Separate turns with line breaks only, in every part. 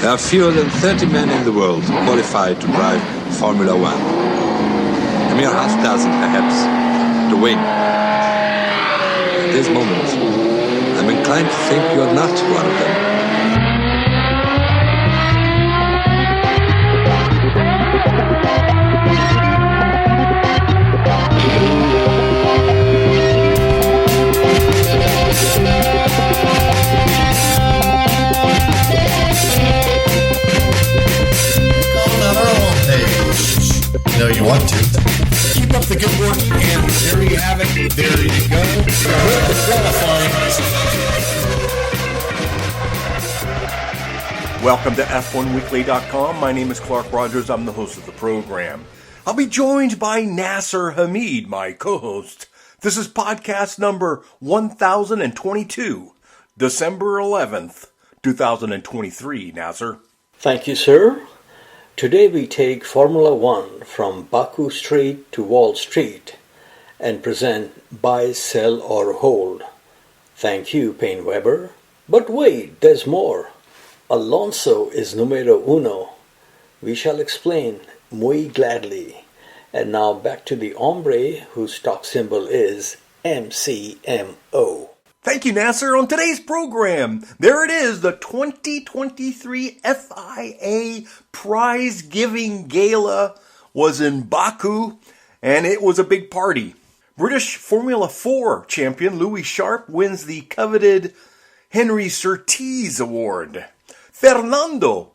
There are fewer than 30 men in the world qualified to drive Formula One. A mere half dozen, perhaps, to win. At this moment, I'm inclined to think you're not one of them.
No, you want to. Keep up the good work, and there you have it. There you go. The qualifying. Welcome to F1Weekly.com. My name is Clark Rogers. I'm the host of the program. I'll be joined by NASIR Hamid, my co-host. This is podcast number 1022, December 11th, 2023, NASIR.
Thank you, sir. Today we take Formula One from Baku Street to Wall Street and present Buy, Sell or Hold. Thank you, Payne Weber. But wait, there's more. Alonso is numero uno. We shall explain muy gladly. And now back to the hombre whose stock symbol is MCMO.
Thank you, NASIR. On today's program, there it is, the 2023 FIA prize-giving gala was in Baku, and it was a big party. British Formula 4 champion Louis Sharp wins the coveted Henry Surtees Award. Fernando,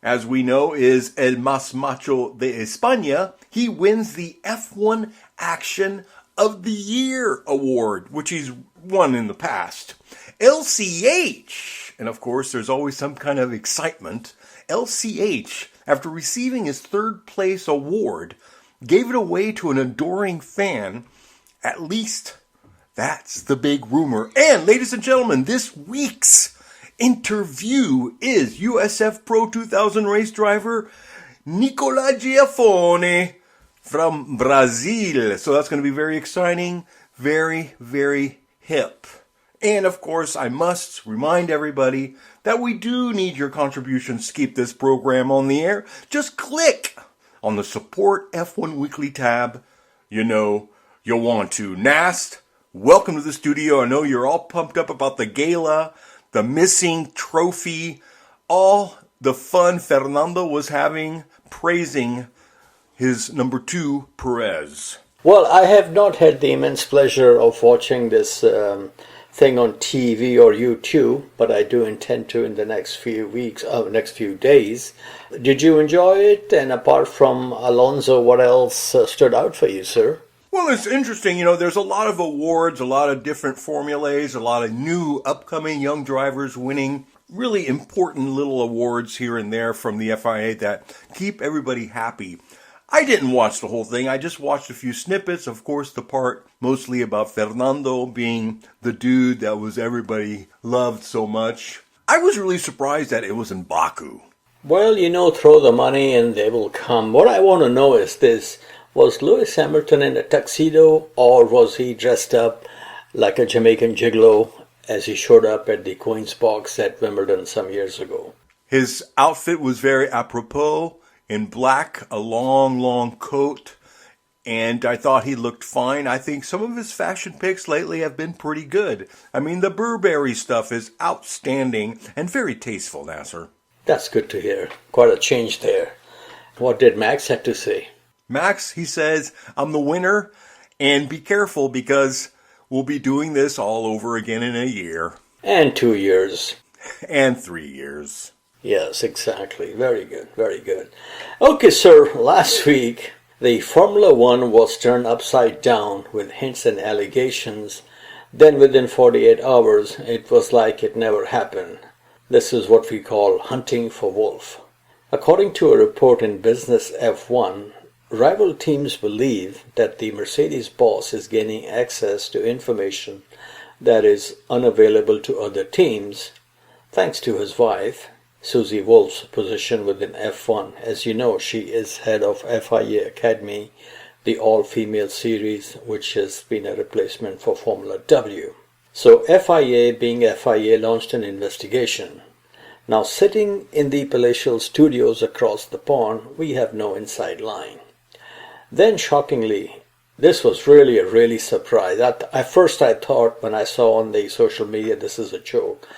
as we know, is El Más Macho de España. He wins the F1 Action of the Year award, which he's won in the past. LCH, and of course there's always some kind of excitement, LCH, after receiving his third place award, gave it away to an adoring fan. At least that's the big rumor. And ladies and gentlemen, this week's interview is USF Pro 2000 race driver NICOLAS GIAFFONE from Brazil. So that's going to be very exciting, very, very hip. And of course, I must remind everybody that we do need your contributions to keep this program on the air. Just click on the Support F1 Weekly tab. You know you'll want to. Nast, welcome to the studio. I know you're all pumped up about the gala, the missing trophy, all the fun Fernando was having praising his number 2, Perez.
Well, I have not had the immense pleasure of watching this thing on TV or YouTube, but I do intend to in the next few weeks, next few days. Did you enjoy it? And apart from Alonso, what else stood out for you, sir?
Well, it's interesting. You know, there's a lot of awards, a lot of different formulas, a lot of new upcoming young drivers winning really important little awards here and there from the FIA that keep everybody happy. I didn't watch the whole thing. I just watched a few snippets. Of course, the part mostly about Fernando being the dude that was everybody loved so much. I was really surprised that it was in Baku.
Well, you know, throw the money and they will come. What I want to know is this. Was Lewis Hamilton in a tuxedo or was he dressed up like a Jamaican gigolo as he showed up at the Queen's Box at Wimbledon some years ago?
His outfit was very apropos. In black, a long coat, and I thought he looked fine. I think some of his fashion picks lately have been pretty good. I mean, the Burberry stuff is outstanding and very tasteful, NASIR.
That's good to hear. Quite a change there. What did Max have to say?
Max, he says, I'm the winner, and be careful because we'll be doing this all over again in a year.
And 2 years.
And 3 years.
Yes, exactly. Very good, very good. Okay, sir, last week, the Formula One was turned upside down with hints and allegations. Then within 48 hours, it was like it never happened. This is what we call hunting for wolf. According to a report in Business F1, rival teams believe that the Mercedes boss is gaining access to information that is unavailable to other teams, thanks to his wife, Susie Wolff's position within F1. As you know, she is head of FIA Academy, the all-female series, which has been a replacement for Formula W. So FIA, being FIA, launched an investigation. Now, sitting in the palatial studios across the pond, we have no inside line. Then, shockingly, this was really surprise. At first I thought when I saw on the social media this is a joke.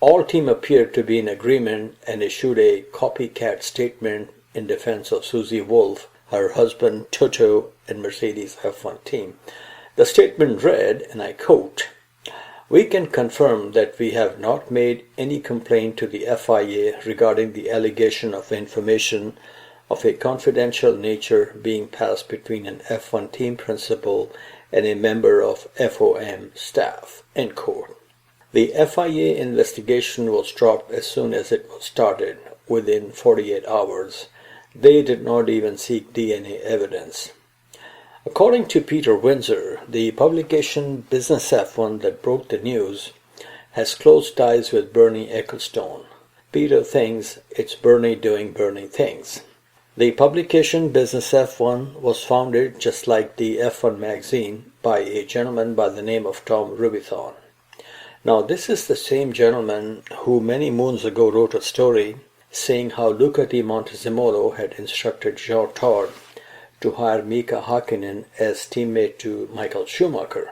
All team appeared to be in agreement and issued a copycat statement in defense of Susie Wolff, her husband Toto, and Mercedes F1 team. The statement read, and I quote, "We can confirm that we have not made any complaint to the FIA regarding the allegation of information of a confidential nature being passed between an F1 team principal and a member of FOM staff." End quote. The FIA investigation was dropped as soon as it was started, within 48 hours. They did not even seek DNA evidence. According to Peter Windsor, the publication Business F1 that broke the news has close ties with Bernie Ecclestone. Peter thinks it's Bernie doing Bernie things. The publication Business F1 was founded, just like the F1 magazine, by a gentleman by the name of Tom Rubithon. Now, this is the same gentleman who many moons ago wrote a story saying how Luca di Montezemolo had instructed Jean Todt to hire Mika Hakkinen as teammate to Michael Schumacher.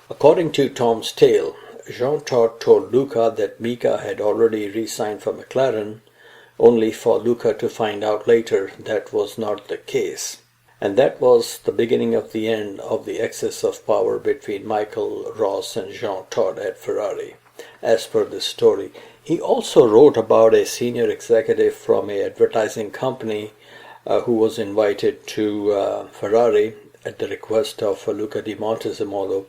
According to Tom's tale, Jean Todt told Luca that Mika had already re-signed for McLaren, only for Luca to find out later that was not the case. And that was the beginning of the end of the excess of power between Michael, Ross and Jean Todt at Ferrari, as per this story. He also wrote about a senior executive from an advertising company who was invited to Ferrari at the request of Luca di Montezemolo,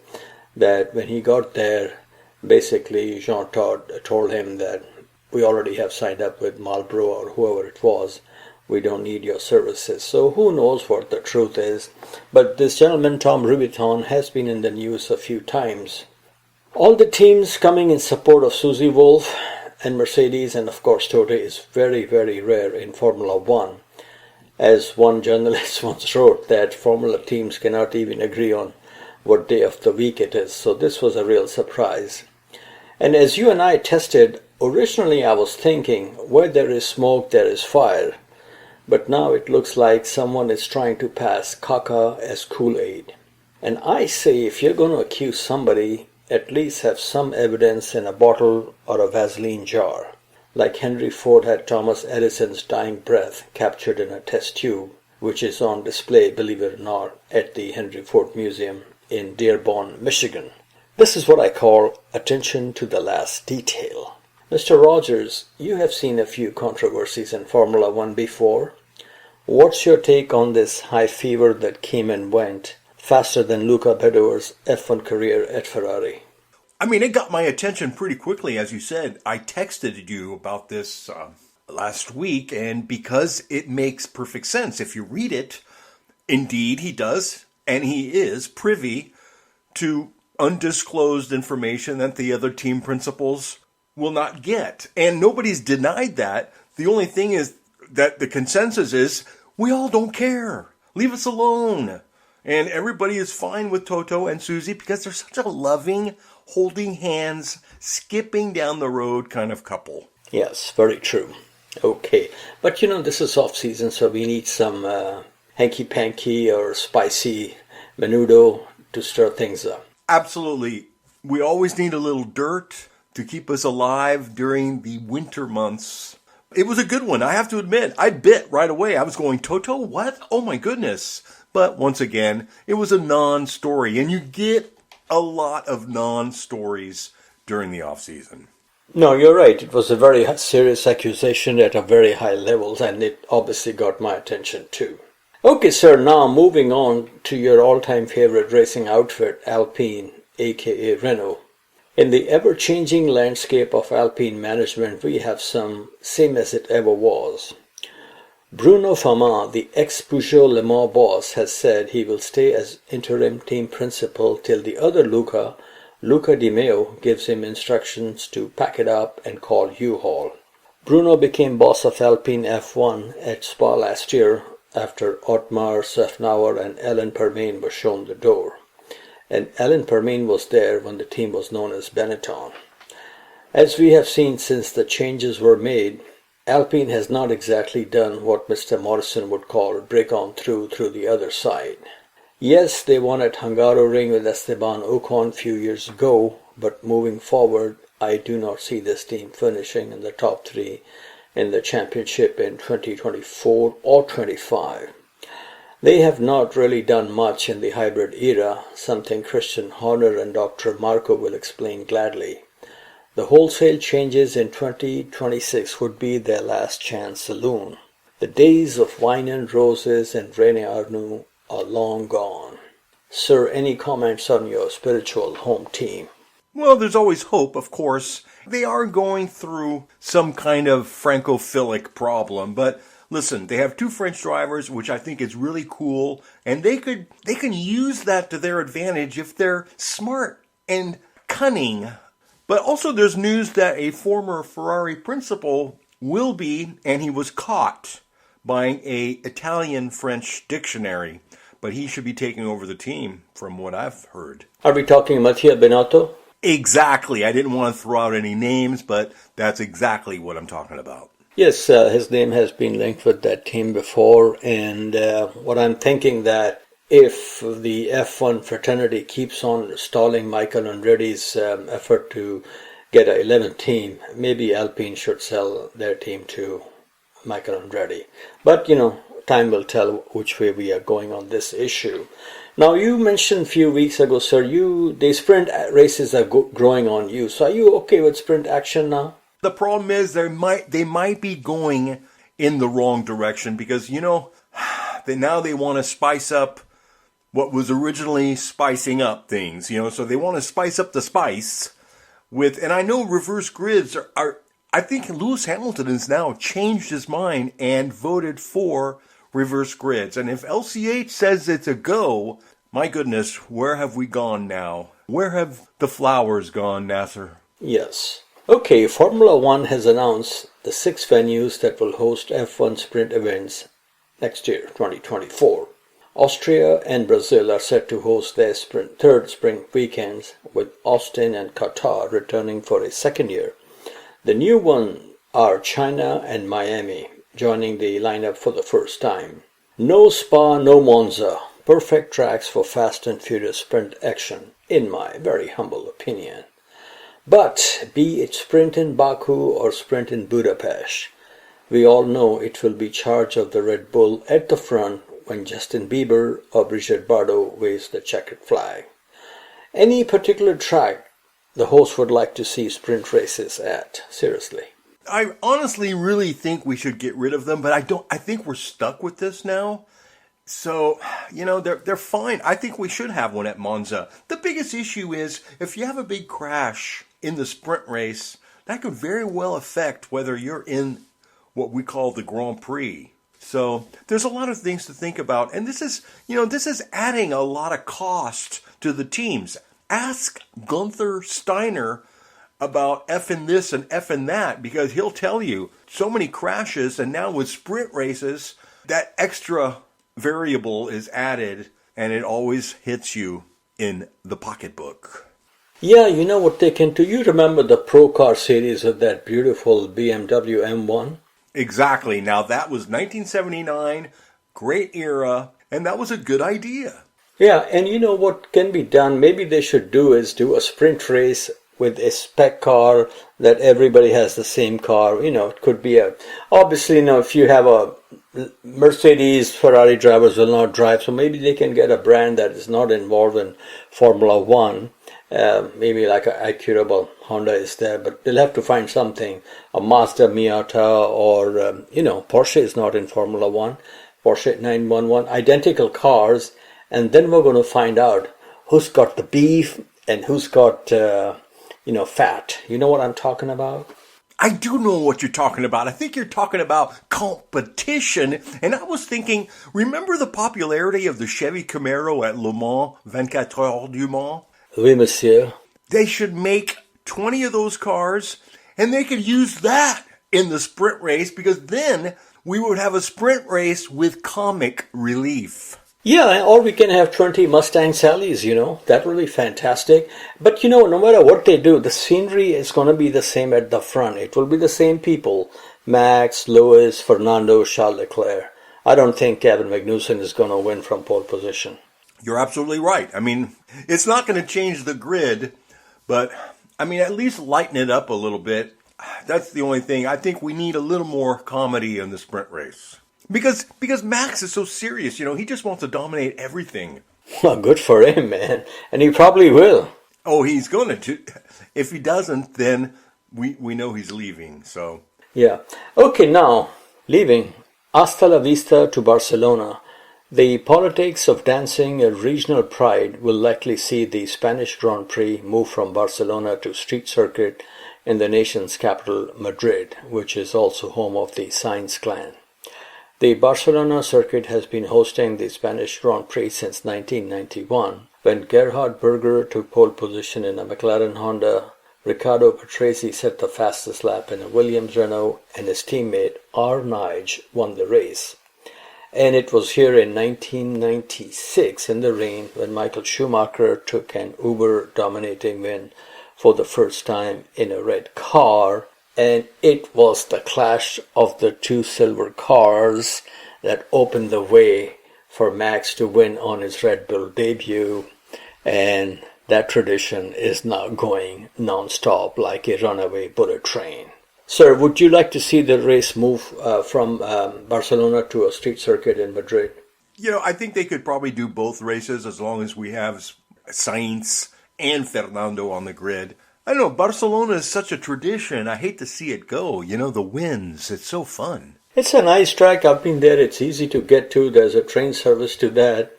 that when he got there, basically Jean Todt told him that we already have signed up with Marlboro or whoever it was, we don't need your services. So who knows what the truth is, but this gentleman Tom Rubithon has been in the news a few times. All the teams coming in support of Susie Wolff and Mercedes and of course Toto is very rare in Formula One. As one journalist once wrote, that Formula teams cannot even agree on what day of the week it is. So this was a real surprise. And as you and I tested, originally I was thinking, where there is smoke, there is fire. But now it looks like someone is trying to pass caca as Kool-Aid. And I say, if you're going to accuse somebody, at least have some evidence in a bottle or a Vaseline jar. Like Henry Ford had Thomas Edison's dying breath captured in a test tube, which is on display, believe it or not, at the Henry Ford Museum in Dearborn, Michigan. This is what I call attention to the last detail. Mr. Rogers, you have seen a few controversies in Formula One before. What's your take on this high fever that came and went faster than Luca Badoer's F1 career at Ferrari?
I mean, it got my attention pretty quickly, as you said. I texted you about this last week, and because it makes perfect sense. If you read it, indeed he does, and he is privy to undisclosed information that the other team principals will not get. And nobody's denied that. The only thing is that the consensus is, we all don't care. Leave us alone. And everybody is fine with Toto and Susie because they're such a loving, holding hands, skipping down the road kind of couple.
Yes, very true. Okay. But this is off-season, so we need some hanky-panky or spicy menudo to stir things up.
Absolutely. We always need a little dirt to keep us alive during the winter months. It was a good one, I have to admit. I bit right away. I was going, Toto, what? Oh my goodness. But once again, it was a non-story, and you get a lot of non-stories during the off-season.
No, you're right. It was a very serious accusation at a very high level, and it obviously got my attention too. Okay, sir, now moving on to your all-time favorite racing outfit, Alpine, aka Renault. In the ever-changing landscape of Alpine management, we have some same as it ever was. Bruno Famin, the ex-Peugeot Le Mans boss, has said he will stay as interim team principal till the other Luca Di Meo, gives him instructions to pack it up and call U-Haul. Bruno became boss of Alpine F1 at Spa last year after Otmar Szafnauer and Alain Permane were shown the door. And Alain Permane was there when the team was known as Benetton. As we have seen since the changes were made, Alpine has not exactly done what Mr. Morrison would call break on through the other side. Yes, they won at Hungaroring with Esteban Ocon a few years ago, but moving forward, I do not see this team finishing in the top three in the championship in 2024 or 25. They have not really done much in the hybrid era, something Christian Horner and Dr. Marco will explain gladly. The wholesale changes in 2026 would be their last chance saloon. The days of wine and roses and René Arnoux are long gone. Sir, any comments on your spiritual home team?
Well, there's always hope, of course. They are going through some kind of francophilic problem, but listen, they have two French drivers, which I think is really cool, and they can use that to their advantage if they're smart and cunning. But also there's news that a former Ferrari principal will be, and he was caught, buying a Italian-French dictionary. But he should be taking over the team, from what I've heard.
Are we talking Mattia Binotto?
Exactly. I didn't want to throw out any names, but that's exactly what I'm talking about.
Yes, his name has been linked with that team before, and what I'm thinking that if the F1 fraternity keeps on stalling Michael Andretti's effort to get an 11th team, maybe Alpine should sell their team to Michael Andretti. But, time will tell which way we are going on this issue. Now, you mentioned a few weeks ago, sir, the sprint races are growing on you. So are you okay with sprint action now?
The problem is they might be going in the wrong direction because, now they want to spice up what was originally spicing up things, so they want to spice up the spice with, and I know reverse grids are I think Lewis Hamilton has now changed his mind and voted for reverse grids. And if LCH says it's a go, my goodness, where have we gone now? Where have the flowers gone, NASIR?
Yes. Okay, Formula One has announced the 6 venues that will host F1 sprint events next year, 2024. Austria and Brazil are set to host their third spring weekends, with Austin and Qatar returning for a second year. The new ones are China and Miami, joining the lineup for the first time. No Spa, no Monza. Perfect tracks for fast and furious sprint action, in my very humble opinion. But be it sprint in Baku or sprint in Budapest, we all know it will be charge of the Red Bull at the front when Justin Bieber or Brigitte Bardot waves the checkered flag. Any particular track the host would like to see sprint races at? Seriously.
I honestly really think we should get rid of them, but I think we're stuck with this now. So, they're fine. I think we should have one at Monza. The biggest issue is if you have a big crash in the sprint race, that could very well affect whether you're in what we call the Grand Prix. So there's a lot of things to think about. And this is adding a lot of cost to the teams. Ask Gunther Steiner about effing this and effing that, because he'll tell you so many crashes, and now with sprint races, that extra variable is added, and it always hits you in the pocketbook.
Yeah, you know what they can do? You remember the Pro Car series of that beautiful BMW M1?
Exactly. Now, that was 1979, great era, and that was a good idea.
Yeah, and you know what can be done? Maybe they should do a sprint race with a spec car that everybody has the same car. It could be obviously, if you have a Mercedes, Ferrari drivers will not drive, so maybe they can get a brand that is not involved in Formula One. Maybe like a Acura, well, Honda is there, but they'll have to find something, a Mazda Miata, or, Porsche is not in Formula One, Porsche 911, identical cars, and then we're going to find out who's got the beef and who's got, fat. You know what I'm talking about?
I do know what you're talking about. I think you're talking about competition. And I was thinking, remember the popularity of the Chevy Camaro at Le Mans, 24 Heures du Mans?
Oui, monsieur.
They should make 20 of those cars, and they could use that in the sprint race, because then we would have a sprint race with comic relief.
Yeah, or we can have 20 Mustang Sallies, that will be fantastic. But no matter what they do, the scenery is going to be the same at the front. It will be the same people, Max, Lewis, Fernando, Charles Leclerc. I don't think Kevin Magnussen is going to win from pole position.
You're absolutely right. I mean, it's not going to change the grid, but at least lighten it up a little bit. That's the only thing. I think we need a little more comedy in the sprint race. Because Max is so serious, he just wants to dominate everything.
Well, good for him, man. And he probably will.
Oh, he's going to. If he doesn't, then we know he's leaving, so.
Yeah. Okay, now, leaving. Hasta la vista to Barcelona. The politics of dancing and regional pride will likely see the Spanish Grand Prix move from Barcelona to street circuit in the nation's capital, Madrid, which is also home of the Sainz clan. The Barcelona circuit has been hosting the Spanish Grand Prix since 1991, when Gerhard Berger took pole position in a McLaren Honda. Riccardo Patrese set the fastest lap in a Williams Renault, and his teammate R. Nige won the race. And it was here in 1996 in the rain when Michael Schumacher took an uber-dominating win for the first time in a red car. And it was the clash of the two silver cars that opened the way for Max to win on his Red Bull debut. And that tradition is now going non-stop like a runaway bullet train. Sir, would you like to see the race move from Barcelona to a street circuit in Madrid?
I think they could probably do both races as long as we have Sainz and Fernando on the grid. I don't know, Barcelona is such a tradition. I hate to see it go. The wins. It's so fun.
It's a nice track. I've been there. It's easy to get to. There's a train service to that.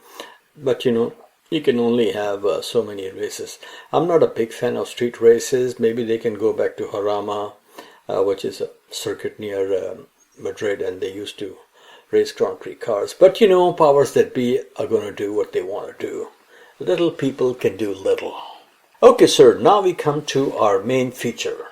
But, you can only have so many races. I'm not a big fan of street races. Maybe they can go back to Jarama, which is a circuit near Madrid, and they used to race Grand Prix cars. But, powers that be are going to do what they want to do. Little people can do little. Okay, sir, now we come to our main feature.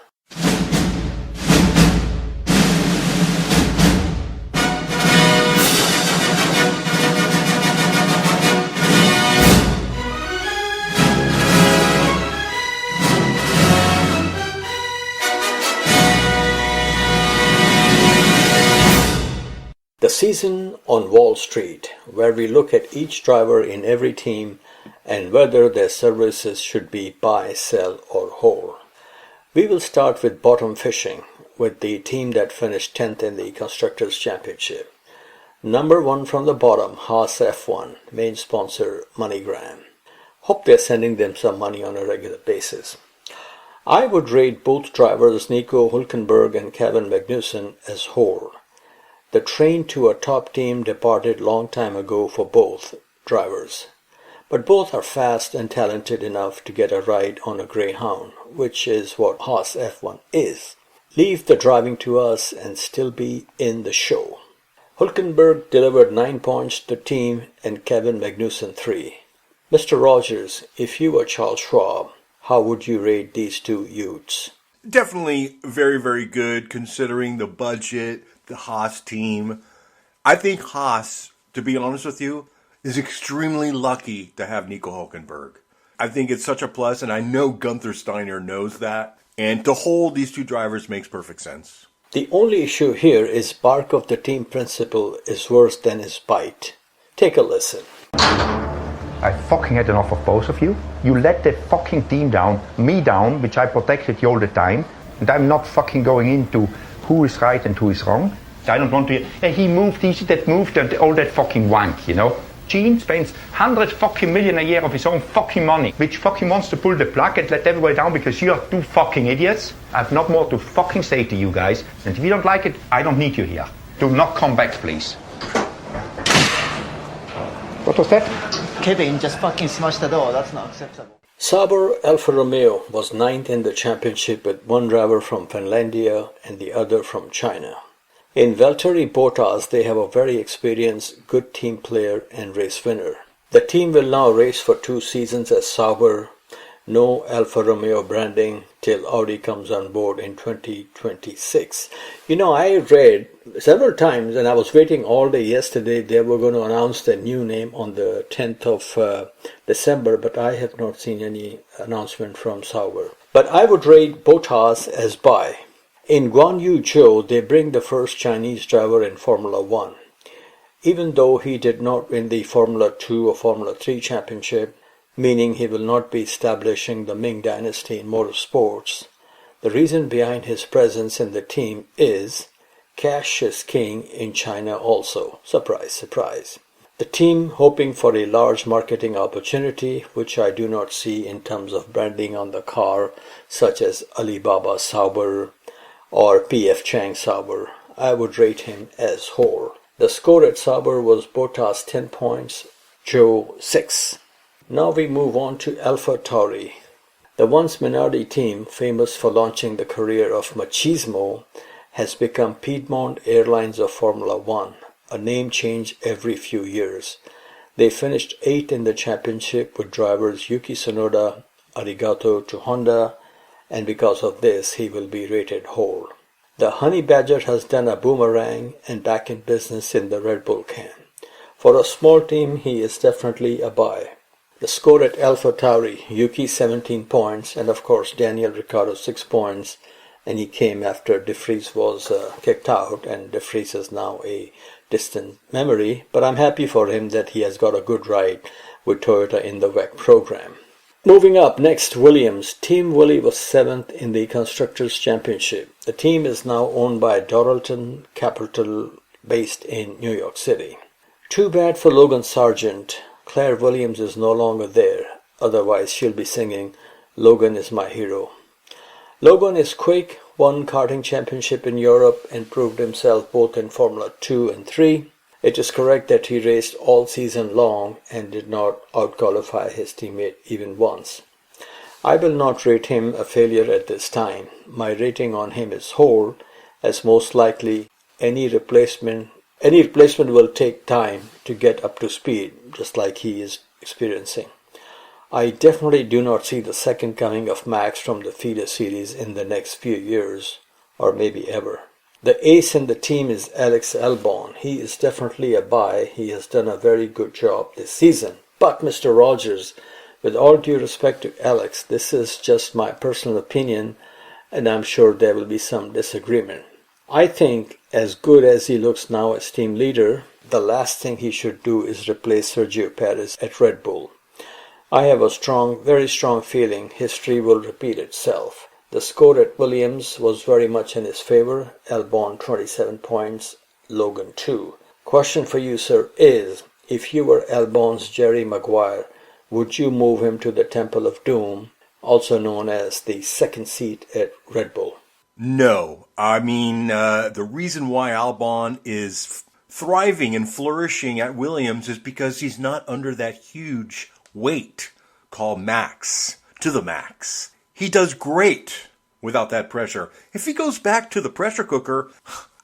The season on Wall Street, where we look at each driver in every team and whether their services should be buy, sell, or hold. We will start with bottom fishing, with the team that finished 10th in the Constructors' Championship. Number 1 from the bottom, Haas F1, main sponsor MoneyGram. Hope they're sending them some money on a regular basis. I would rate both drivers, Nico Hülkenberg and Kevin Magnussen, as whole. The train to a top team departed long time ago for both drivers. But both are fast and talented enough to get a ride on a Greyhound, which is what Haas F1 is. Leave the driving to us and still be in the show. Hülkenberg delivered 9 points to the team and Kevin Magnussen 3. Mr. Rogers, if you were Charles Schwab, how would you rate these two youths?
Definitely very, very good considering the budget, the Haas team. I think Haas, to be honest with you, is extremely lucky to have Nico Hülkenberg. I think it's such a plus, and I know Gunther Steiner knows that. And to hold these two drivers makes perfect sense.
The only issue here is bark of the team principal is worse than his bite. Take a listen.
I fucking had enough of both of you. You let that fucking team down, me down, which I protected you all the time. And I'm not fucking going into who is right and who is wrong. I don't want to. He moved, that moved, and all that fucking wank, Gene spends 100 fucking million a year of his own fucking money, which fucking wants to pull the plug and let everybody down because you are two fucking idiots. I have not more to fucking say to you guys, and if you don't like it, I don't need you here. Do not come back, please. What was that?
Kevin just fucking smashed the door. That's not acceptable.
Sauber Alfa Romeo was 9th in the championship with one driver from Finlandia and the other from China. In Valtteri Bottas, they have a very experienced, good team player and race winner. The team will now race for 2 seasons as Sauber, No Alfa Romeo branding till Audi comes on board in 2026. I read several times, and I was waiting all day yesterday, they were going to announce the new name on the 10th of December, but I have not seen any announcement from Sauber. But I would rate Bottas as buy. In Guan Yu Zhou, they bring the first Chinese driver in Formula 1. Even though he did not win the Formula 2 or Formula 3 championship, meaning he will not be establishing the Ming dynasty in motorsports, the reason behind his presence in the team is cash is king in China also. Surprise, surprise. The team hoping for a large marketing opportunity, which I do not see in terms of branding on the car, such as Alibaba Sauber or PF Chang Sauber. I would rate him as whole. The score at Sauber was Bottas 10 points, Zhou 6. Now we move on to AlphaTauri. The once Minardi team, famous for launching the career of machismo, has become Piedmont Airlines of Formula 1, a name change every few years. They finished 8th in the championship with drivers Yuki Tsunoda, arigato to Honda, and because of this he will be rated whole. The Honey Badger has done a boomerang and back in business in the Red Bull can. For a small team, he is definitely a buy. The score at AlphaTauri, Yuki 17 points, and of course Daniel Ricciardo 6 points, and he came after De Vries was kicked out, and De Vries is now a distant memory, but I'm happy for him that he has got a good ride with Toyota in the WEC program. Moving up, next Williams. Team Willie was 7th in the Constructors' Championship. The team is now owned by Dorilton Capital based in New York City. Too bad for Logan Sargent. Claire Williams is no longer there, otherwise she'll be singing "Logan is my hero." Logan is quick, won karting championship in Europe and proved himself both in Formula 2 and 3. It is correct that he raced all season long and did not outqualify his teammate even once. I will not rate him a failure at this time. My rating on him is whole, as most likely any replacement will take time to get up to speed, just like he is experiencing. I definitely do not see the second coming of Max from the feeder series in the next few years, or maybe ever. The ace in the team is Alex Albon. He is definitely a buy. He has done a very good job this season. But Mr. Rogers, with all due respect to Alex, this is just my personal opinion, and I'm sure there will be some disagreement. I think, as good as he looks now as team leader, the last thing he should do is replace Sergio Perez at Red Bull. I have a very strong feeling history will repeat itself. The score at Williams was very much in his favor. Albon 27 points, Logan 2. Question for you, sir, is if you were Albon's Jerry Maguire, would you move him to the Temple of Doom, also known as the second seat at Red Bull?
No. I mean, the reason why Albon is thriving and flourishing at Williams is because he's not under that huge weight called max, to the max. He does great without that pressure. If he goes back to the pressure cooker,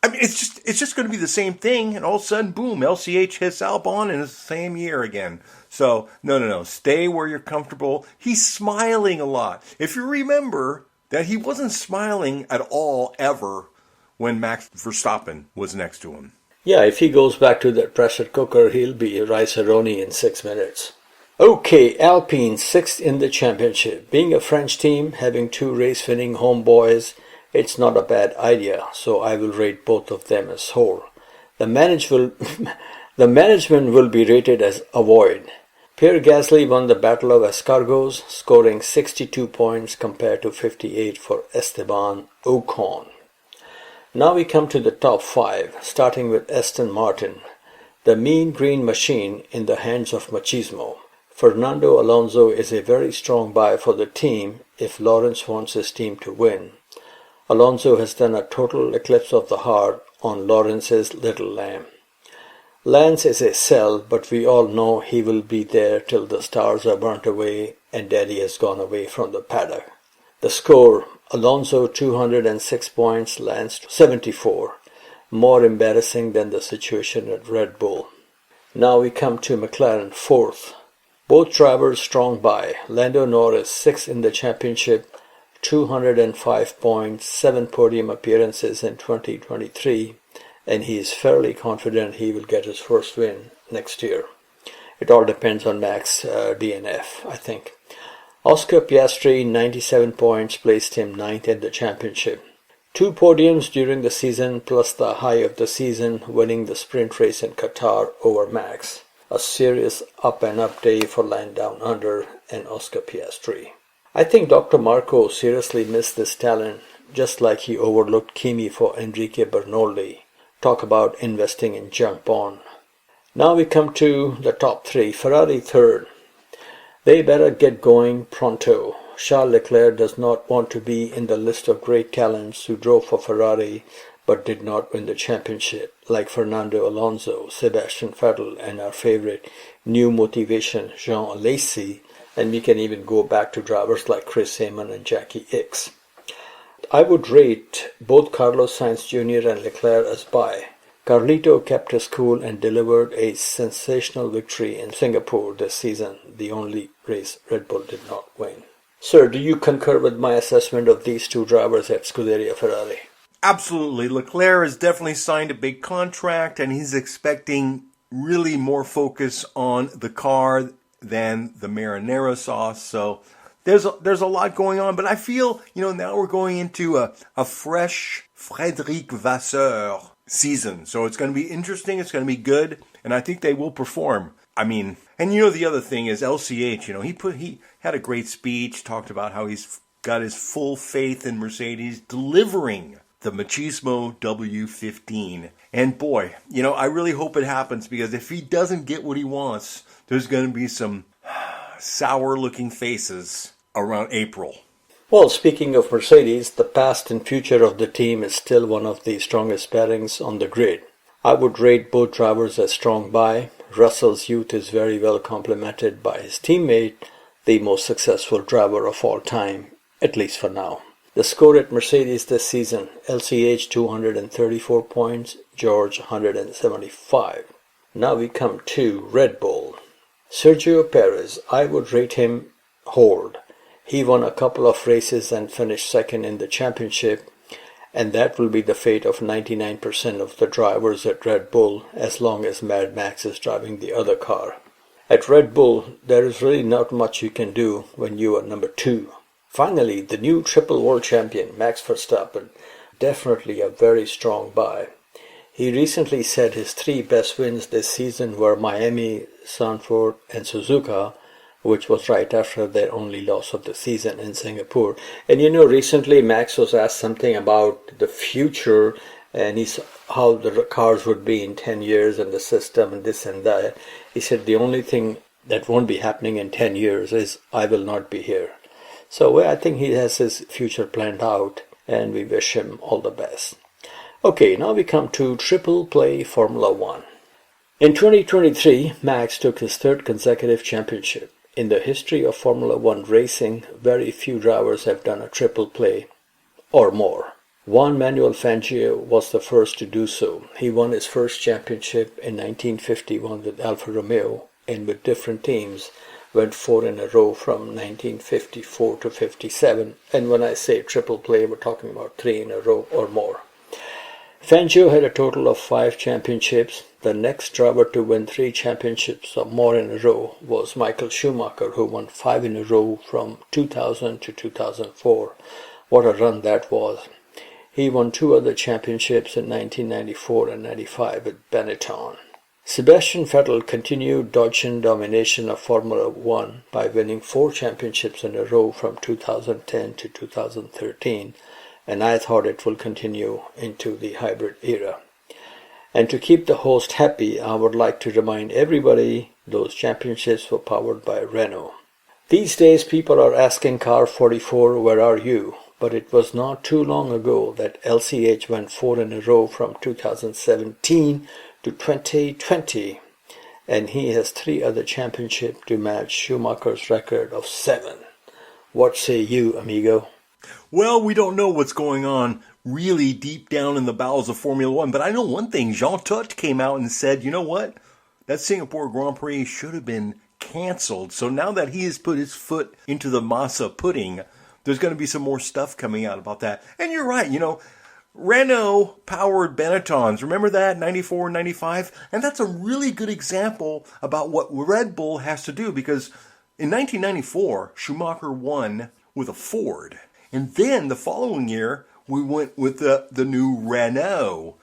I mean, it's just going to be the same thing, and all of a sudden, boom, LCH hits Albon in the same year again. So, no. Stay where you're comfortable. He's smiling a lot. If you remember that he wasn't smiling at all ever when Max Verstappen was next to him.
Yeah, if he goes back to that pressure cooker, he'll be rice-a-roni in 6 minutes. Okay, Alpine 6th in the championship. Being a French team, having 2 race-winning homeboys, it's not a bad idea, so I will rate both of them as whole. The management will be rated as avoid. Pierre Gasly won the Battle of Escargots, scoring 62 points compared to 58 for Esteban Ocon. Now we come to the top 5, starting with Aston Martin, the mean green machine in the hands of machismo. Fernando Alonso is a very strong buy for the team if Lawrence wants his team to win. Alonso has done a total eclipse of the heart on Lawrence's little lamb. Lance is a sell, but we all know he will be there till the stars are burnt away and Daddy has gone away from the paddock. The score, Alonso 206 points, Lance 74. More embarrassing than the situation at Red Bull. Now we come to McLaren 4th. Both drivers strong by. Lando Norris 6th in the championship, 205 points, 7 podium appearances in 2023, and he is fairly confident he will get his first win next year. It all depends on Max DNF, I think. Oscar Piastri, 97 points, placed him 9th in the championship. 2 podiums during the season, plus the high of the season, winning the sprint race in Qatar over Max. A serious up-and-up day for Land Down Under and Oscar Piastri. I think Dr. Marco seriously missed this talent, just like he overlooked Kimi for Enrique Bernoldi. Talk about investing in junk bond. Now we come to the top 3. Ferrari 3rd. They better get going pronto. Charles Leclerc does not want to be in the list of great talents who drove for Ferrari but did not win the championship, like Fernando Alonso, Sebastian Vettel, and our favorite new motivation Jean Alesi, and we can even go back to drivers like Chris Amon and Jackie Ickx. I would rate both Carlos Sainz Jr. and Leclerc as bye. Carlito kept his cool and delivered a sensational victory in Singapore this season, the only race Red Bull did not win. Sir, do you concur with my assessment of these two drivers at Scuderia Ferrari?
Absolutely. Leclerc has definitely signed a big contract, and he's expecting really more focus on the car than the marinara sauce. So there's a lot going on, but I feel, now we're going into a fresh Frédéric Vasseur season. So it's going to be interesting. It's going to be good, and I think they will perform. And the other thing is LCH, he had a great speech, talked about how he's got his full faith in Mercedes delivering the Machismo W15. And boy, I really hope it happens, because if he doesn't get what he wants, there's going to be some sour-looking faces around April.
Well, speaking of Mercedes, the past and future of the team is still one of the strongest pairings on the grid. I would rate both drivers as strong bye. Russell's youth is very well complemented by his teammate, the most successful driver of all time, at least for now. The score at Mercedes this season: LCH 234 points, George 175. Now we come to Red Bull. Sergio Perez, I would rate him hold. He won a couple of races and finished second in the championship, and that will be the fate of 99% of the drivers at Red Bull as long as Mad Max is driving the other car. At Red Bull, there is really not much you can do when you are number 2. Finally, the new triple world champion, Max Verstappen, definitely a very strong bye. He recently said his 3 best wins this season were Miami, Zandvoort, and Suzuka, which was right after their only loss of the season in Singapore. And recently Max was asked something about the future and how the cars would be in 10 years and the system and this and that. He said the only thing that won't be happening in 10 years is I will not be here. So I think he has his future planned out, and we wish him all the best. Okay, now we come to Triple Play Formula 1. In 2023, Max took his 3rd consecutive championship. In the history of Formula 1 racing, very few drivers have done a triple play or more. Juan Manuel Fangio was the first to do so. He won his first championship in 1951 with Alfa Romeo, and with different teams went 4 in a row from 1954 to 57. And when I say triple play, we're talking about 3 in a row or more. Fangio had a total of 5 championships. The next driver to win 3 championships or more in a row was Michael Schumacher, who won 5 in a row from 2000 to 2004. What a run that was. He won 2 other championships in 1994 and 95 with Benetton. Sebastian Vettel continued Deutschen domination of Formula 1 by winning 4 championships in a row from 2010 to 2013, and I thought it will continue into the hybrid era. And to keep the host happy, I would like to remind everybody those championships were powered by Renault. These days people are asking Car 44, where are you? But it was not too long ago that LCH went 4 in a row from 2017 to 2020, and he has 3 other championships to match Schumacher's record of 7. What say you, amigo?
Well, we don't know what's going on really deep down in the bowels of Formula 1, but I know one thing. Jean Todt came out and said, you know what? That Singapore Grand Prix should have been canceled. So now that he has put his foot into the masa pudding, there's going to be some more stuff coming out about that. And you're right, Renault powered Benettons. Remember that, 94, 95? And that's a really good example about what Red Bull has to do, because in 1994, Schumacher won with a Ford. And then the following year, we went with the new Renault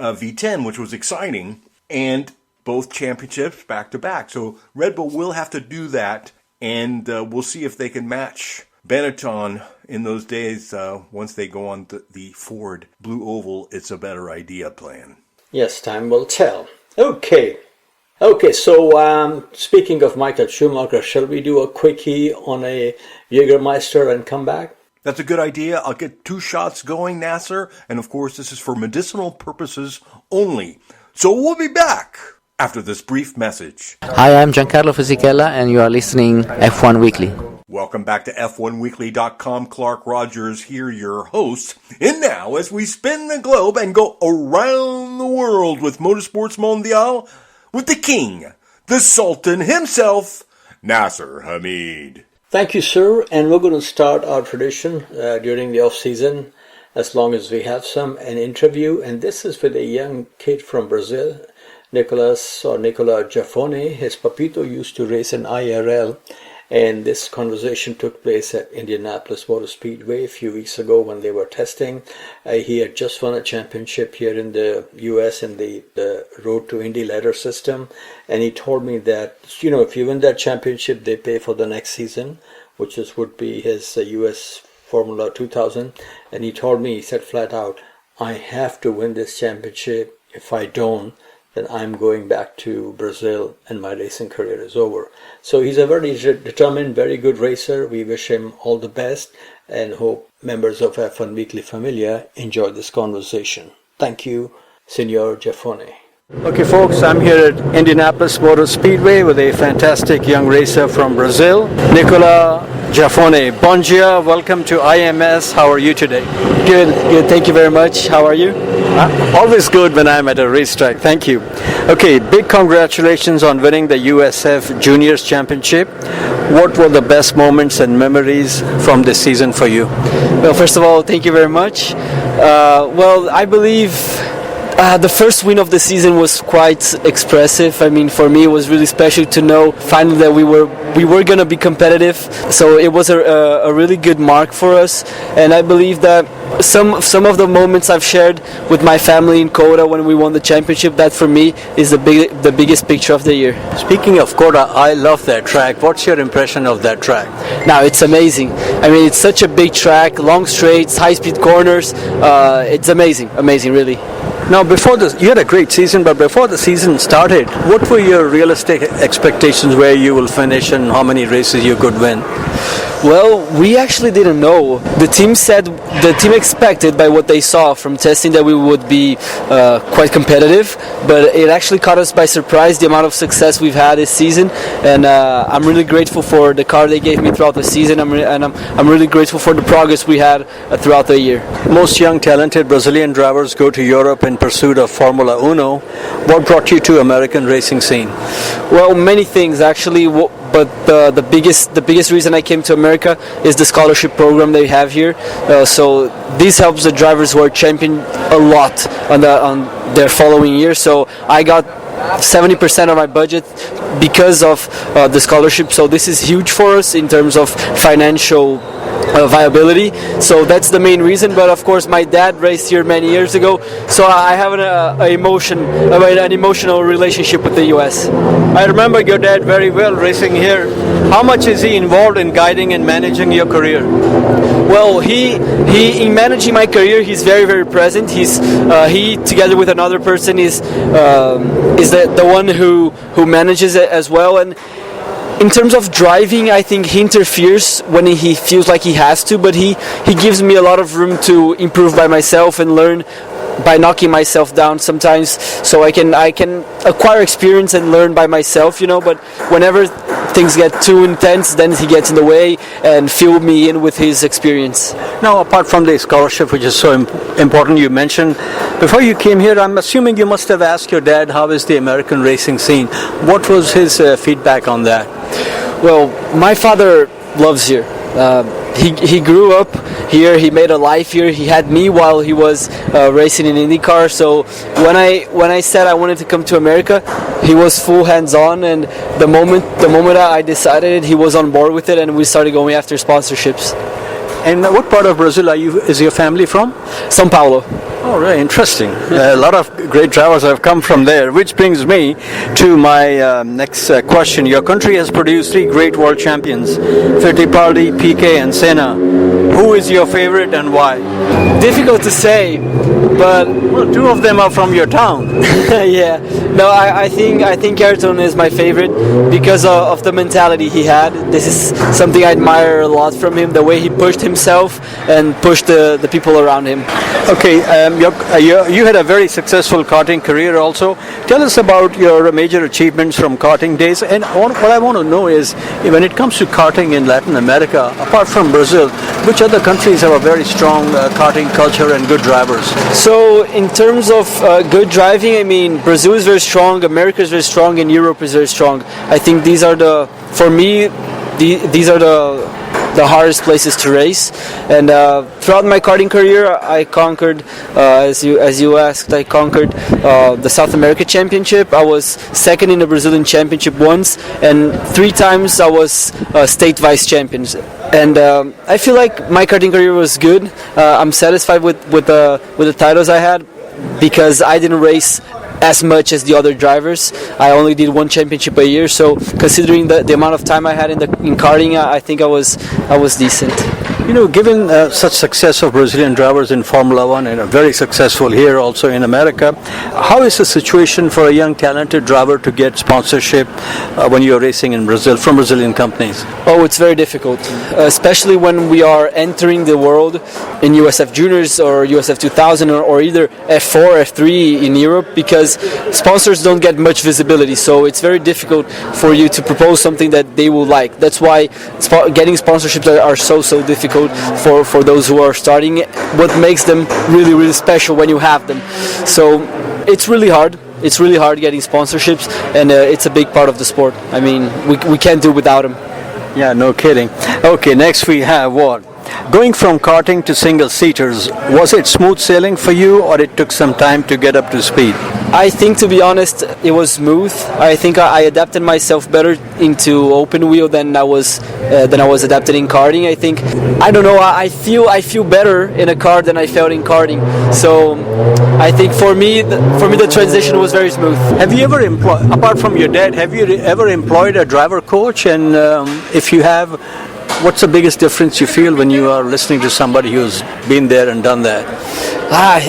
V10, which was exciting, and both championships back to back. So Red Bull will have to do that, and we'll see if they can match Benetton in those days. Once they go on the Ford Blue Oval, it's a better idea plan.
Yes, time will tell. Okay, so speaking of Michael Schumacher, shall we do a quickie on a Jägermeister and come back?
That's a good idea. I'll get 2 shots going, NASIR. And of course, this is for medicinal purposes only. So we'll be back after this brief message.
Hi, I'm Giancarlo Fisichella, and you are listening F1 Weekly.
Welcome back to F1Weekly.com. Clark Rogers here, your host. And now, as we spin the globe and go around the world with Motorsports Mondial, with the king, the Sultan himself, Nasser Hamid.
Thank you, sir. And we're going to start our tradition during the off-season, as long as we have some, an interview. And this is with a young kid from Brazil, Nicolas GIAFFONE. His papito used to race in IRL. And this conversation took place at Indianapolis Motor Speedway a few weeks ago when they were testing. He had just won a championship here in the US in the Road to Indy ladder system. And he told me that, if you win that championship, they pay for the next season, which would be his US Formula 2000. And he told me, he said flat out, I have to win this championship. If I don't, then I'm going back to Brazil and my racing career is over. So he's a very determined, very good racer. We wish him all the best and hope members of F1 Weekly Familia enjoy this conversation. Thank you, Senor GIAFFONE. Okay, folks, I'm here at Indianapolis Motor Speedway with a fantastic young racer from Brazil, NICOLAS GIAFFONE. Bom dia, welcome to IMS. How are you today?
Good. Thank you very much. How are you?
Always good when I'm at a racetrack. Thank you. Okay, big congratulations on winning the USF Juniors Championship. What were the best moments and memories from this season for you?
Well, first of all, thank you very much. I believe the first win of the season was quite expressive. I mean, for me, it was really special to know finally that we were going to be competitive. So it was a really good mark for us, and I believe that some of the moments I've shared with my family in Coda when we won the championship, that for me is the biggest picture of the year.
Speaking of Coda, I love that track. What's your impression of that track?
Now, it's amazing. I mean, it's such a big track, long straights, high-speed corners. It's amazing, really.
Now, you had a great season, but before the season started, what were your realistic expectations where you will finish and how many races you could win?
Well, we actually didn't know. The team expected by what they saw from testing that we would be quite competitive, but it actually caught us by surprise, the amount of success we've had this season, and I'm really grateful for the car they gave me throughout the season, I'm really grateful for the progress we had throughout the year.
Most young talented Brazilian drivers go to Europe in pursuit of Formula Uno. What brought you to American racing scene?
Well, many things actually. But the biggest reason I came to America is the scholarship program they have here. So this helps the drivers who are champion a lot on their following year. So I got 70% of my budget because of the scholarship. So this is huge for us in terms of financial viability. So that's the main reason. But of course, my dad raced here many years ago, so I have an emotional relationship with the U.S.
I remember your dad very well racing here. How much is he involved in guiding and managing your career?
Well, he in managing my career, he's very, very present. He together with another person is the one who manages it as well. And in terms of driving, I think he interferes when he feels like he has to, but he gives me a lot of room to improve by myself and learn by knocking myself down sometimes, so I can acquire experience and learn by myself, but whenever things get too intense, then he gets in the way and fill me in with his experience.
Now, apart from the scholarship, which is so important, you mentioned, before you came here, I'm assuming you must have asked your dad, how is the American racing scene? What was his feedback on that?
Well, my father loves here. He grew up here. He made a life here. He had me while he was racing in IndyCar. So when I said I wanted to come to America, he was full hands-on. And the moment I decided, he was on board with it, and we started going after sponsorships.
And what part of Brazil is your family from?
São Paulo.
Oh, really interesting. A lot of great drivers have come from there, which brings me to my next question. Your country has produced 3 great world champions, Fittipaldi, Piquet and Senna. Who is your favorite and why?
Difficult to say, but...
Well, 2 of them are from your town.
Yeah. No, I think Ayrton is my favorite because of the mentality he had. This is something I admire a lot from him, the way he pushed himself and pushed the people around him.
Okay, you had a very successful karting career also. Tell us about your major achievements from karting days. And what I want to know is, when it comes to karting in Latin America, apart from Brazil, which other countries have a very strong karting culture and good drivers?
So in terms of good driving, I mean, Brazil is very strong, America is very strong, and Europe is very strong. I think these are these are the hardest places to race. And throughout my karting career, I conquered, as you asked, I conquered the South America Championship. I was second in the Brazilian Championship once, and 3 times I was state vice champions. And I feel like my karting career was good. I'm satisfied with the titles I had because I didn't race as much as the other drivers. I only did 1 championship a year, so considering the amount of time I had in karting, I think I was decent.
You know, given such success of Brazilian drivers in Formula 1 and very successful here also in America, how is the situation for a young talented driver to get sponsorship when you're racing in Brazil from Brazilian companies?
Oh, it's very difficult, especially when we are entering the world in USF Juniors or USF 2000 or either F4, F3 in Europe, because sponsors don't get much visibility, so it's very difficult for you to propose something that they will like. That's why getting sponsorships are so difficult for those who are starting. What makes them really, really special when you have them. So it's really hard. It's really hard getting sponsorships, and it's a big part of the sport. I mean, we can't do without them.
Yeah, no kidding. Okay, next we have what? Going from karting to single-seaters, was it smooth sailing for you, or it took some time to get up to speed?
I think, to be honest, it was smooth. I think I adapted myself better into open wheel than I was adapted in karting. I think, I don't know, I feel better in a car than I felt in karting. So I think for me the transition was very smooth.
Have you ever apart from your dad, have you ever employed a driver coach? And if you have, what's the biggest difference you feel when you are listening to somebody who's been there and done that?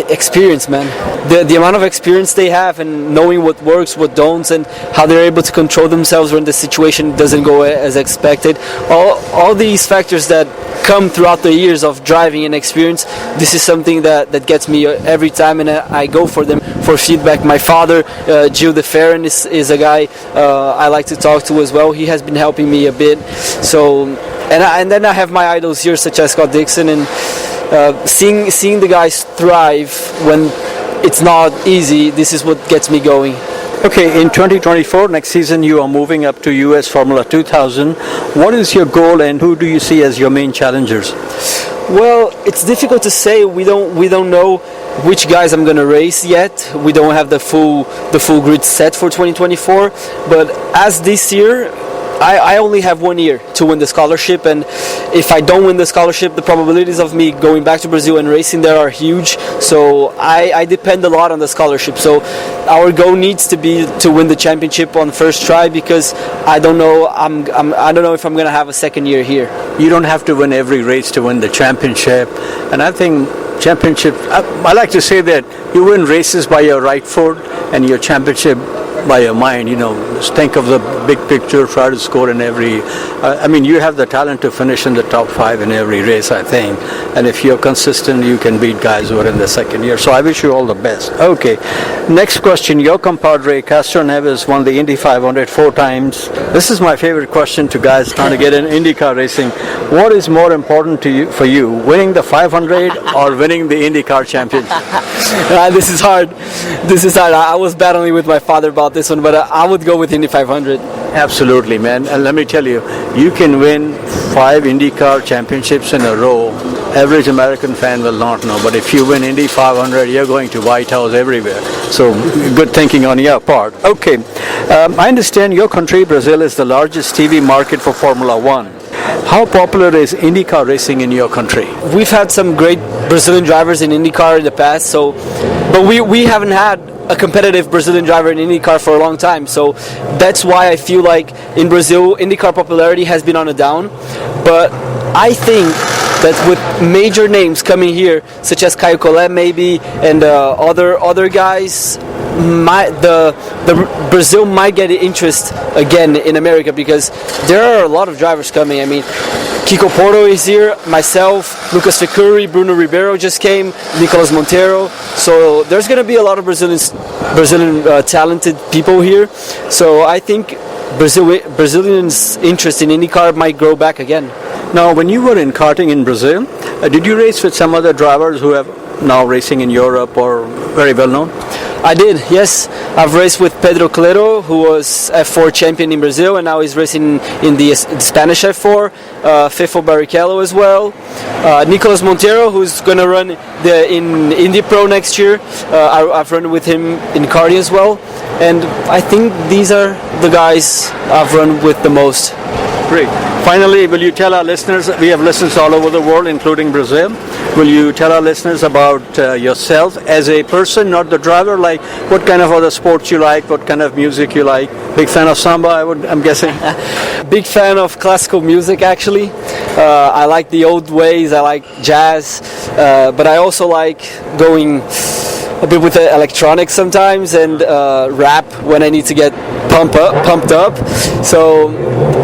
Experience, man. The amount of experience they have and knowing what works, what don't, and how they're able to control themselves when the situation doesn't go as expected. All these factors that come throughout the years of driving and experience, this is something that gets me every time, and I go for them for feedback. My father, Gil de Ferran, is a guy I like to talk to as well. He has been helping me a bit. So, and then I have my idols here, such as Scott Dixon, and seeing the guys thrive when it's not easy, this is what gets me going.
Okay, in 2024, next season, you are moving up to US Formula 2000. What is your goal, and who do you see as your main challengers?
Well, it's difficult to say. We don't know which guys I'm gonna race yet. We don't have the full grid set for 2024. But as this year, I only have 1 year to win the scholarship, and if I don't win the scholarship, the probabilities of me going back to Brazil and racing there are huge. So I depend a lot on the scholarship. So our goal needs to be to win the championship on first try, because I don't know I don't know if I'm gonna have a second year here.
You don't have to win every race to win the championship, and I think championship. I like to say that you win races by your right foot, and your championship by your mind, just think of the big picture, try to score in every, you have the talent to finish in the top 5 in every race, I think. And if you're consistent, you can beat guys who are in the second year. So I wish you all the best. Okay, next question. Your compadre, Castro Neves, won the Indy 500 4 times. This is my favorite question to guys trying to get in IndyCar racing. What is more important for you, winning the 500 or winning the IndyCar championship?
This is hard. I was battling with my father about this one, but I would go with Indy 500.
Absolutely, man. And let me tell you, you can win 5 IndyCar championships in a row. Average American fan will not know, but if you win Indy 500, you're going to White House everywhere. So good thinking on your part. Okay, I understand your country, Brazil, is the largest TV market for Formula One. How popular is IndyCar racing in your country?
We've had some great Brazilian drivers in IndyCar in the past, but we haven't had a competitive Brazilian driver in IndyCar for a long time. So that's why I feel like in Brazil, IndyCar popularity has been on a down. But I think that with major names coming here, such as Caio Collet maybe, and other guys, the Brazil might get interest again in America, because there are a lot of drivers coming. I mean, Kiko Porto is here, myself, Lucas Ficuri, Bruno Ribeiro just came, Nicolas Monteiro. So there's going to be a lot of Brazilian talented people here. So I think Brazilians' interest in IndyCar might grow back again.
Now, when you were in karting in Brazil, did you race with some other drivers who have now racing in Europe or very well known?
I did, yes. I've raced with Pedro Clero, who was F4 champion in Brazil, and now he's racing in the Spanish F4. Fefo Barrichello as well. Nicolas Monteiro, who's going to run in Indy Pro next year. I've run with him in karting as well. And I think these are the guys I've run with the most.
Great. Finally, will you tell our listeners, we have listeners all over the world, including Brazil, will you tell our listeners about yourself as a person, not the driver, like what kind of other sports you like, what kind of music you like? Big fan of samba, I'm guessing?
Big fan of classical music, actually. I like the old ways, I like jazz, but I also like going a bit with the electronics sometimes, and rap when I need to get pumped up. So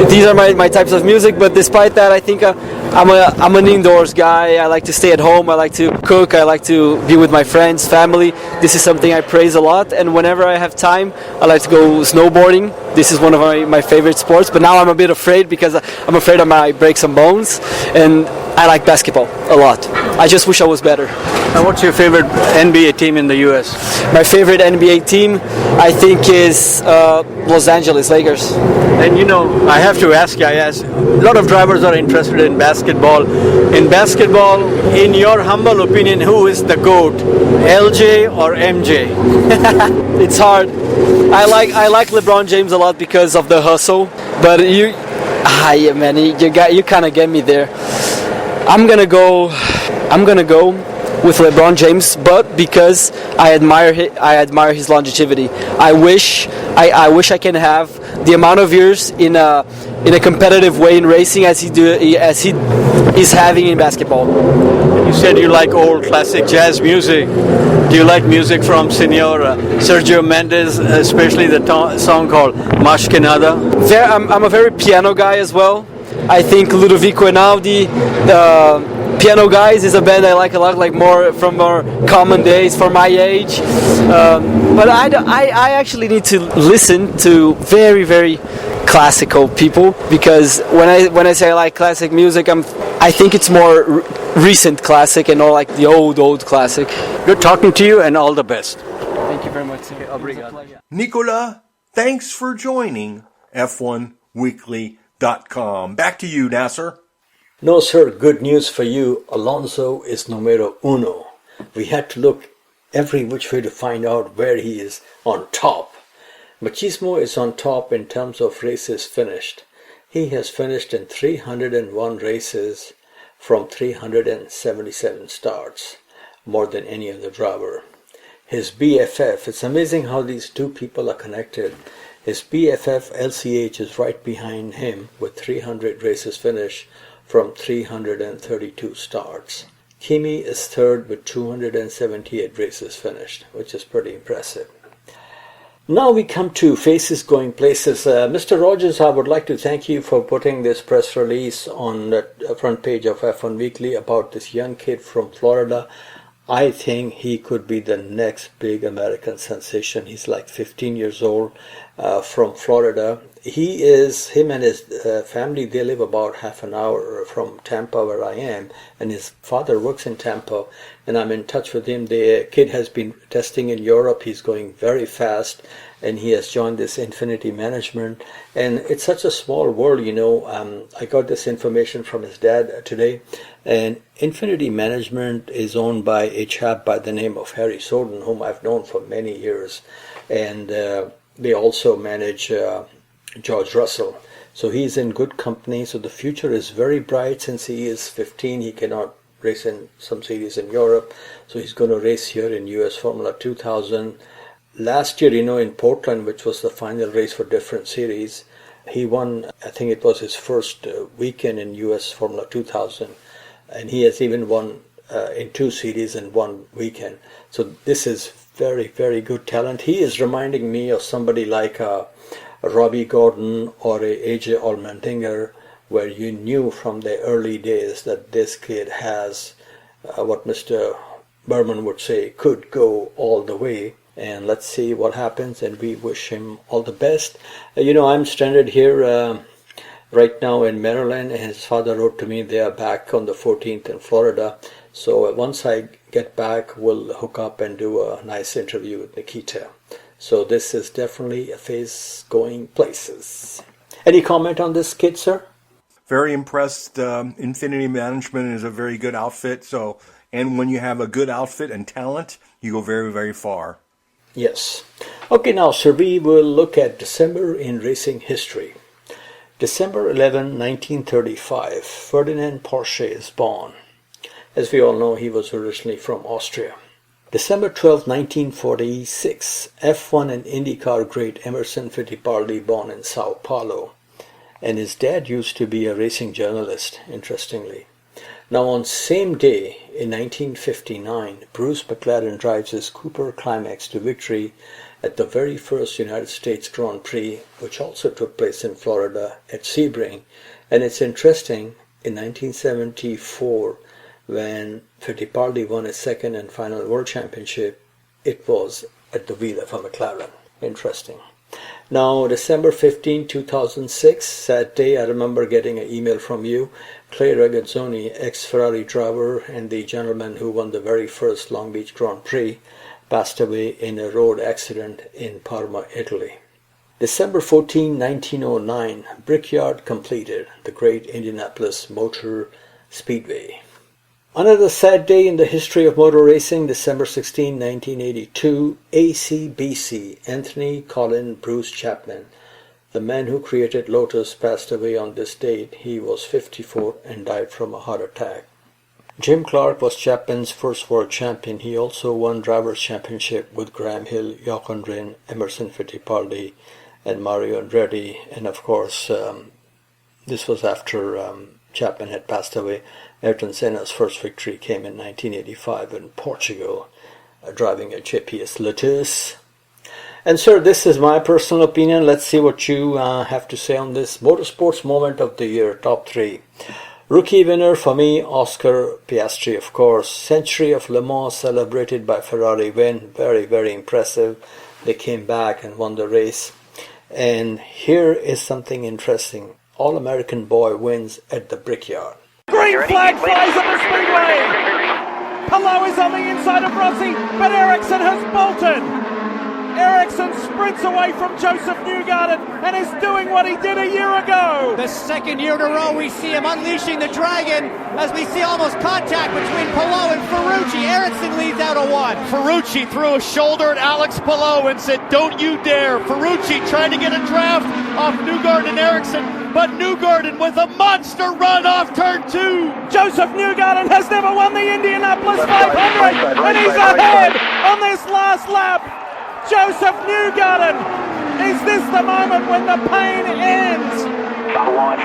these are my types of music. But despite that, I think I'm an indoors guy. I like to stay at home. I like to cook. I like to be with my friends, family. This is something I praise a lot. And whenever I have time, I like to go snowboarding. This is one of my favorite sports. But now I'm a bit afraid, because I'm afraid I might break some bones. And I like basketball a lot. I just wish I was better.
And what's your favorite NBA team in the U.S.?
My favorite NBA team, I think, is Los Angeles Lakers.
And I have to ask you, a lot of drivers are interested in basketball. In basketball, in your humble opinion, who is the GOAT? LJ or MJ?
It's hard. I like LeBron James a lot because of the hustle, but you kind of get me there. I'm gonna go with LeBron James, but because I admire his longevity. I wish I can have the amount of years in a competitive way in racing as he is having in basketball.
You said you like old classic jazz music. Do you like music from Senor Sergio Mendes, especially the song called Mas Que Nada?
I'm a very piano guy as well. I think Ludovico Einaudi, Piano Guys, is a band I like a lot, like more common days for my age. But I actually need to listen to very, very classical people, because when I say I like classic music, I think it's more recent classic and not like the old classic.
Good talking to you, and all the best.
Thank you very much.
Obrigado.
Nicolas, thanks for joining F1Weekly.com. Back to you, NASIR.
No, sir, good news for you. Alonso is numero uno. We had to look every which way to find out where he is on top. Machismo is on top in terms of races finished. He has finished in 301 races from 377 starts, more than any other driver. His BFF, it's amazing how these two people are connected. His BFF LCH is right behind him with 300 races finished from 332 starts. Kimi is third with 278 races finished, which is pretty impressive. Now we come to Faces Going Places. Mr. Rogers, I would like to thank you for putting this press release on the front page of F1 Weekly about this young kid from Florida. I think he could be the next big American sensation. He's like 15 years old, from Florida. Him and his family, they live about half an hour from Tampa where I am, and his father works in Tampa, and I'm in touch with him. The kid has been testing in Europe. He's going very fast, and he has joined this Infinity Management, and it's such a small world, you know. I got this information from his dad today, and Infinity Management is owned by a chap by the name of Harry Soden, whom I've known for many years, and they also manage George Russell. So he's in good company. So the future is very bright. Since he is 15, he cannot race in some series in Europe. So he's going to race here in US Formula 2000. Last year, you know, in Portland, which was the final race for different series, he won, I think it was his first weekend in US Formula 2000. And he has even won in 2 series in 1 weekend. So this is very, very good talent. He is reminding me of somebody like Robbie Gordon or a AJ Allmendinger, where you knew from the early days that this kid has what Mr. Berman would say, could go all the way. And let's see what happens, and we wish him all the best. You know, I'm stranded here right now in Maryland, and his father wrote to me they are back on the 14th in Florida. So once I get back, we'll hook up and do a nice interview with Nikita. So this is definitely a phase going places. Any comment on this kid, sir?
Very impressed. Infinity Management is a very good outfit. So, and when you have a good outfit and talent, you go very, very far.
Yes. Okay, now, sir, we will look at December in racing history. December 11, 1935, Ferdinand Porsche is born. As we all know, he was originally from Austria. December 12, 1946, F1 and IndyCar great Emerson Fittipaldi born in Sao Paulo. And his dad used to be a racing journalist, interestingly. Now on same day, in 1959, Bruce McLaren drives his Cooper Climax to victory at the very first United States Grand Prix, which also took place in Florida at Sebring. And it's interesting, in 1974, when Fittipaldi won his second and final World Championship, it was at the wheel of a McLaren. Interesting. Now, December 15, 2006, sad day, I remember getting an email from you. Clay Regazzoni, ex-Ferrari driver and the gentleman who won the very first Long Beach Grand Prix, passed away in a road accident in Parma, Italy. December 14, 1909, Brickyard completed, the great Indianapolis Motor Speedway. Another sad day in the history of motor racing, December 16, 1982, ACBC, Anthony Colin Bruce Chapman, the man who created Lotus, passed away on this date. He was 54 and died from a heart attack. Jim Clark was Chapman's first world champion. He also won Drivers' Championship with Graham Hill, Jochen Rindt, Emerson Fittipaldi, and Mario Andretti. And of course, this was after Chapman had passed away. Ayrton Senna's first victory came in 1985 in Portugal, driving a JPS Lotus. And sir, this is my personal opinion. Let's see what you have to say on this. Motorsports moment of the year, top 3. Rookie winner for me, Oscar Piastri, of course. Century of Le Mans celebrated by Ferrari win. Very, very impressive. They came back and won the race. And here is something interesting. All-American boy wins at the Brickyard.
Green flag flies at the speedway. Palou is on the inside of Rossi, but Ericsson has bolted. Ericsson sprints away from Joseph Newgarden and is doing what he did a year ago.
The second year in a row we see him unleashing the dragon as we see almost contact between Palou and Ferrucci. Ericsson leads out a 1.
Ferrucci threw a shoulder at Alex Palou and said, "Don't you dare." Ferrucci trying to get a draft off Newgarden and Ericsson, but Newgarden with a monster run off turn 2. Joseph Newgarden has never won the Indianapolis 500, and he's ahead on this last lap. Joseph Newgarden, is this the moment when the pain ends?
By one.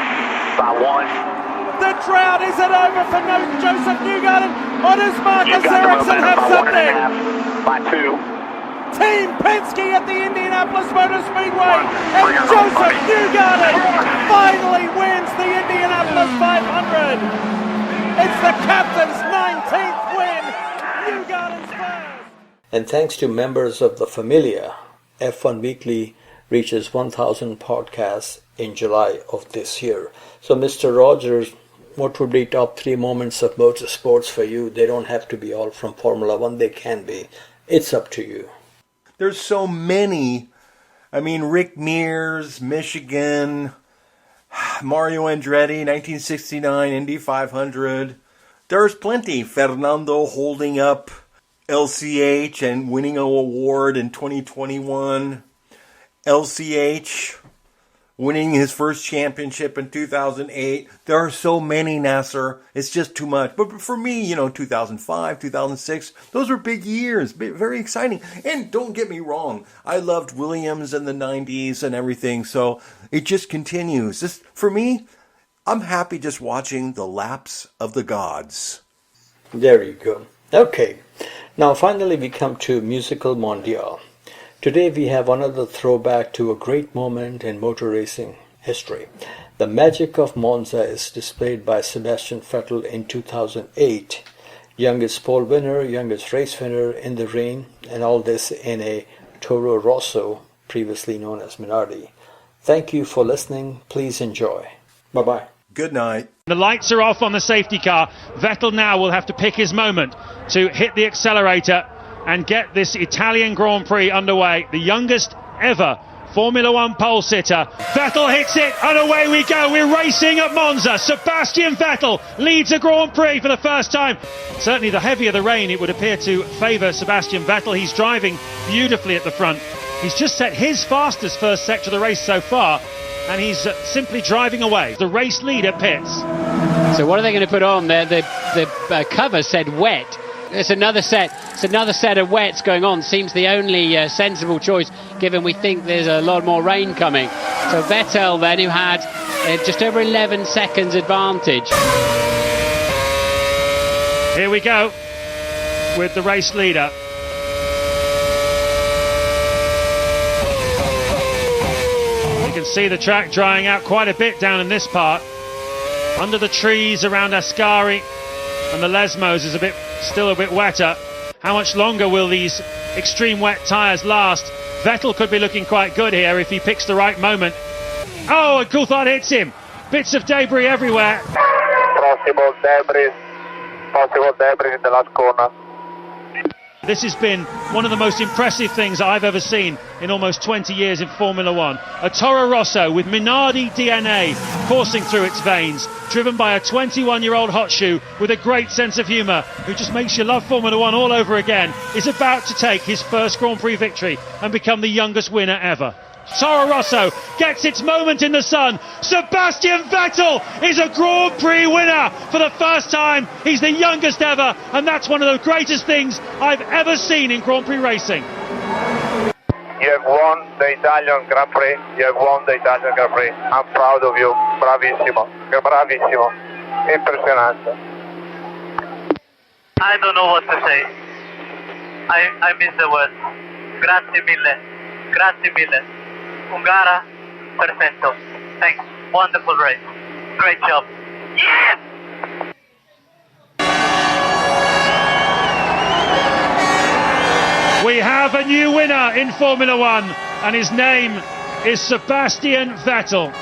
The drought, is it over for Joseph Newgarden, or does Marcus Ericsson have something?
By 2.
Team Penske at the Indianapolis Motor Speedway, and Joseph Newgarden finally wins the Indianapolis 500. It's the captain's 19th win, Newgarden's first.
And thanks to members of the Familia, F1 Weekly reaches 1,000 podcasts in July of this year. So Mr. Rogers, what would be top 3 moments of motorsports for you? They don't have to be all from Formula One, they can be. It's up to you.
There's so many. I mean, Rick Mears, Michigan, Mario Andretti, 1969, Indy 500. There's plenty. Fernando holding up LCH and winning an award in 2021. LCH winning his first championship in 2008. There are so many, NASIR. It's just too much. But for me, 2005, 2006, those were big years. Very exciting. And don't get me wrong, I loved Williams in the 90s and everything. So it just continues. For me, I'm happy just watching the laps of the gods.
There you go. Okay. Now finally we come to Musical Mondial. Today we have another throwback to a great moment in motor racing history. The magic of Monza is displayed by Sebastian Vettel in 2008. Youngest pole winner, youngest race winner in the rain, and all this in a Toro Rosso, previously known as Minardi. Thank you for listening. Please enjoy. Bye-bye.
Good night.
The lights are off on the safety car. Vettel now will have to pick his moment to hit the accelerator and get this Italian Grand Prix underway. The youngest ever Formula One pole sitter. Vettel hits it and away we go. We're racing at Monza. Sebastian Vettel leads a Grand Prix for the first time. Certainly the heavier the rain, it would appear to favour Sebastian Vettel. He's driving beautifully at the front. He's just set his fastest first sector of the race so far, and he's simply driving away. The race leader pits.
So what are they going to put on there? The cover said wet. It's another set of wets going on. Seems the only sensible choice, given we think there's a lot more rain coming. So Vettel then, who had just over 11 seconds advantage.
Here we go with the race leader. You can see the track drying out quite a bit down in this part. Under the trees around Ascari and the Lesmos is still a bit wetter. How much longer will these extreme wet tyres last? Vettel could be looking quite good here if he picks the right moment. Oh, and Coulthard hits him. Bits of debris everywhere.
Possible debris in the last corner.
This has been one of the most impressive things I've ever seen in almost 20 years in Formula One. A Toro Rosso with Minardi DNA coursing through its veins, driven by a 21-year-old hot shoe with a great sense of humour, who just makes you love Formula One all over again, is about to take his first Grand Prix victory and become the youngest winner ever. Toro Rosso gets its moment in the sun. Sebastian Vettel is a Grand Prix winner for the first time. He's the youngest ever, and that's one of the greatest things I've ever seen in Grand Prix racing.
You have won the Italian Grand Prix. I'm proud of you. Bravissimo. Bravissimo. Impressionante.
I don't know what to say. I miss the word. Grazie mille. Grazie mille. Ungara, perfetto. Thanks. Wonderful race. Great job. Yes!
We have a new winner in Formula One, and his name is Sebastian Vettel.